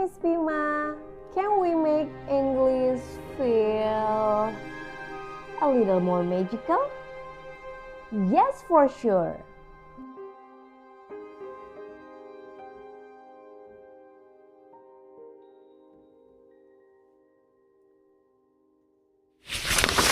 Miss Pima. Can we make English feel a little more magical? Yes, for sure.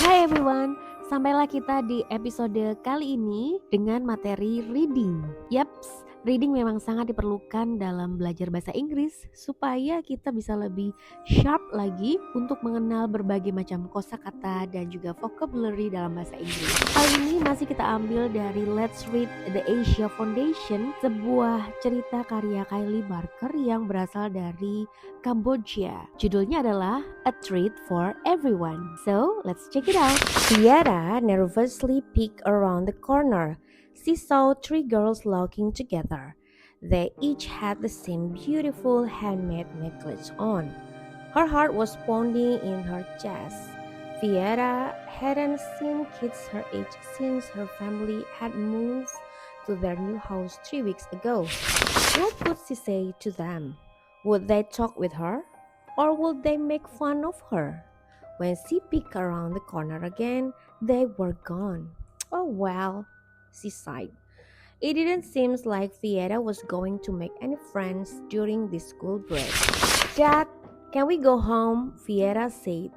Hai everyone, sampailah kita di episode kali ini dengan materi reading. Yaps, reading memang sangat diperlukan dalam belajar bahasa Inggris supaya kita bisa lebih sharp lagi untuk mengenal berbagai macam kosakata dan juga vocabulary dalam bahasa Inggris. Kali ini masih kita ambil dari Let's Read the Asia Foundation, sebuah cerita karya Kylie Barker yang berasal dari Kamboja. Judulnya adalah A Treat for Everyone. So, let's check it out. Tiara nervously peeked around the corner. She saw three girls walking together. They each had the same beautiful handmade necklace on. Her heart was pounding in her chest. Tiara hadn't seen kids her age since her family had moved to their new house 3 weeks ago. What would she say to them? Would they talk with her? Or would they make fun of her? When she peeked around the corner again, they were gone. Oh well, she sighed. It didn't seem like Fiera was going to make any friends during this school break. Dad, can we go home? Fiera said.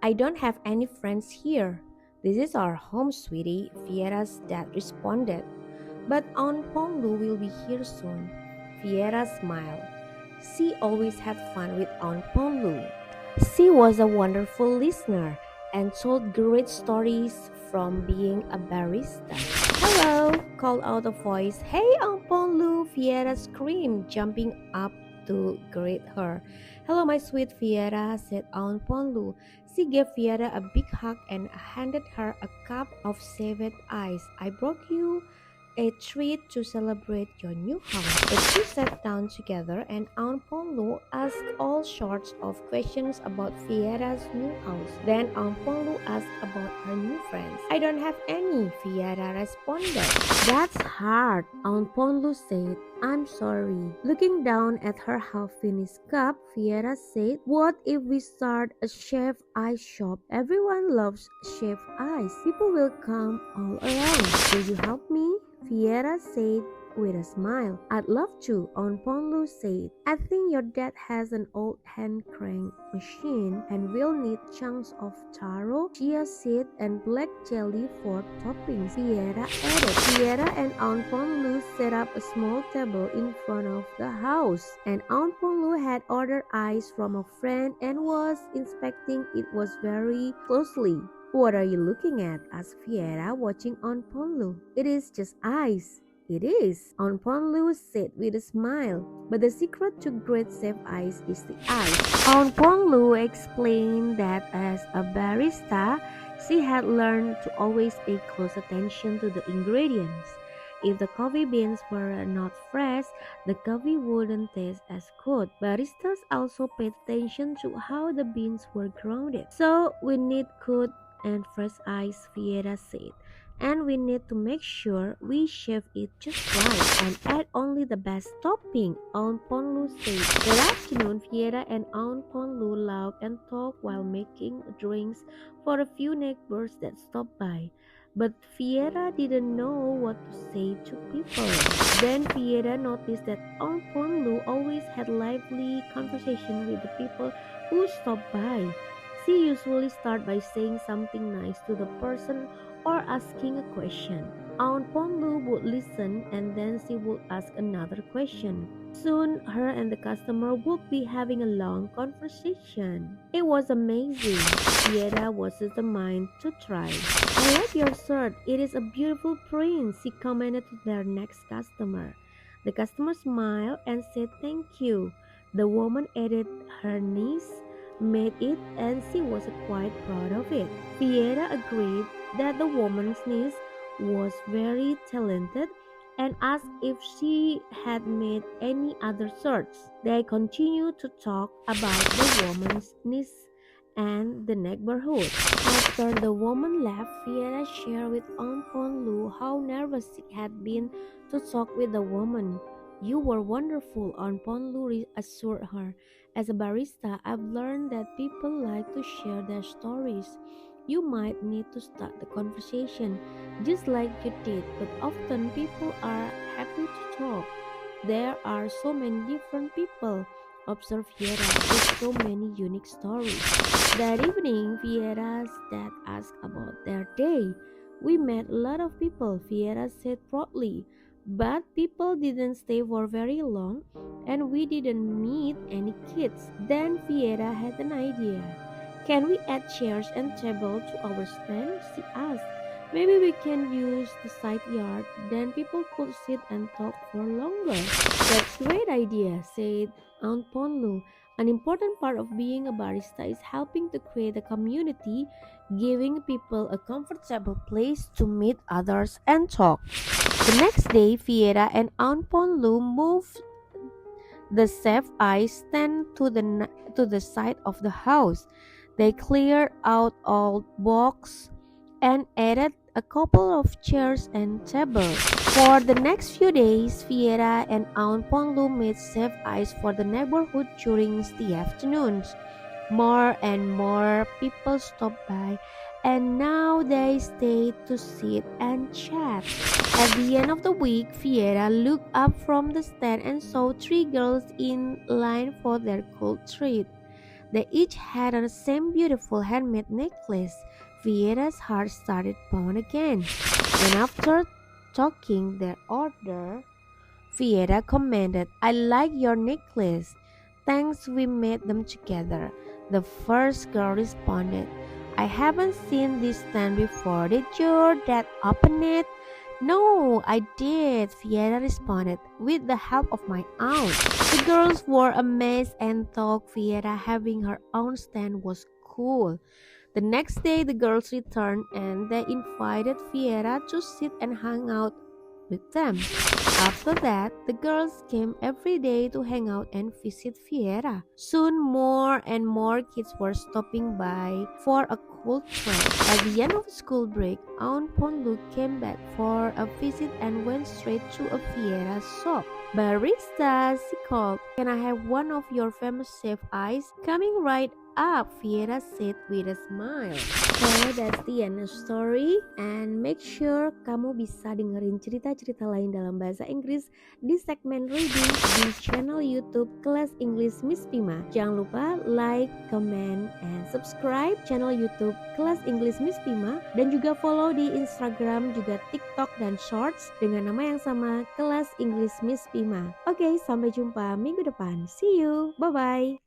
I don't have any friends here. This is our home, sweetie, Fiera's dad responded. But Aunt Ponglu will be here soon. Fiera smiled. She always had fun with Aunt Ponglu. She was a wonderful listener and told great stories from being a barista. Hello, called out a voice. Hey, Aunt Ponglu, Fiera screamed, jumping up to greet her. Hello, my sweet Fiera, said Aunt Ponglu. She gave Fiera a big hug and handed her a cup of shaved ice. I brought you a treat to celebrate your new house. The two sat down together and Aunt Ponglu asked all sorts of questions about Fiera's new house. Then Aunt Ponglu asked about her new friends. I don't have any, Fiera responded. That's hard, Aunt Ponglu said. I'm sorry. Looking down at her half-finished cup, Fiera said, what if we start a shaved ice shop? Everyone loves shaved ice. People will come all around. Will you help me? Fiera said with a smile. I'd love to, Aunt Ponglu said. I think your dad has an old hand crank machine and we'll need chunks of taro, chia seed, and black jelly for toppings, Fiera added. Fiera and Aunt Ponglu set up a small table in front of the house, and Aunt Ponglu had ordered ice from a friend and was inspecting it very closely. What are you looking at? asked Fiera, watching Aunt Ponglu. It is just ice. It is, Aunt Ponglu said with a smile. But the secret to great safe ice is the ice. Aunt Ponglu explained that as a barista, she had learned to always pay close attention to the ingredients. If the coffee beans were not fresh, the coffee wouldn't taste as good. Baristas also paid attention to how the beans were grounded. So we need good and fresh ice, Fiera said. And we need to make sure we shave it just right and add only the best topping, Aunt Ponglu said. That afternoon, Fiera and Aunt Ponglu laughed and talked while making drinks for a few neighbors that stopped by. But Fiera didn't know what to say to people. Then Fiera noticed that Aunt Ponglu always had lively conversation with the people who stopped by. She usually started by saying something nice to the person or asking a question. Aunt Ponglu would listen and then she would ask another question. Soon, her and the customer would be having a long conversation. It was amazing. Fiera was determined to try. I like your shirt. It is a beautiful print, she commented to their next customer. The customer smiled and said thank you. The woman added her niece made it and she was quite proud of it. Fiera agreed that the woman's niece was very talented and asked if she had made any other shirts. They continued to talk about the woman's niece and the neighborhood. After the woman left, Fiera shared with Aunt Ponglu how nervous she had been to talk with the woman. You were wonderful, Aunt Ponlu assured her. As a barista, I've learned that people like to share their stories. You might need to start the conversation just like you did, but often people are happy to talk. There are so many different people, observed Viera, with so many unique stories. That evening, Viera's dad asked about their day. We met a lot of people, Viera said proudly, but people didn't stay for very long and we didn't meet any kids. Then Viera had an idea. Can we add chairs and table to our stand? She asked. Maybe we can use the side yard, then people could sit and talk for longer. That's a great idea, said Aunt Ponlu. An important part of being a barista is helping to create a community, giving people a comfortable place to meet others and talk. The next day, Fiera and Aunt Ponlu moved the chef ice stand to the side of the house. They cleared out old box and added a couple of chairs and tables. For the next few days, Fiera and Aunt Ponlu made chef ice for the neighborhood during the afternoons. More and more people stopped by, and now they stayed to sit and chat. At the end of the week, Fiera looked up from the stand and saw three girls in line for their cold treat. They each had on the same beautiful handmade necklace. Fiera's heart started pounding again. And after talking their order, Fiera commented, I like your necklace. Thanks, we made them together. The first girl responded, I haven't seen this stand before. Did your dad open it? No, I did, Fiera responded, with the help of my aunt. The girls were amazed and thought Fiera having her own stand was cool. The next day, the girls returned and they invited Fiera to sit and hang out with them. After that, the girls came every day to hang out and visit Fiera. Soon, more and more kids were stopping by for a cold drink. At the end of school break, Aunt Ponlu came back for a visit and went straight to a Fiera shop. Barista, she called, can I have one of your famous chef ice? Coming right up, Fiera said with a smile. So that's the end of story, and make sure kamu bisa dengerin cerita-cerita lain dalam bahasa Inggris di segmen reading di channel YouTube Kelas Inggris Miss Pima. Jangan lupa like, comment, and subscribe channel YouTube Kelas Inggris Miss Pima, dan juga follow di Instagram, juga TikTok dan Shorts dengan nama yang sama, Kelas Inggris Miss Pima. Oke, sampai jumpa minggu depan. See you, bye bye.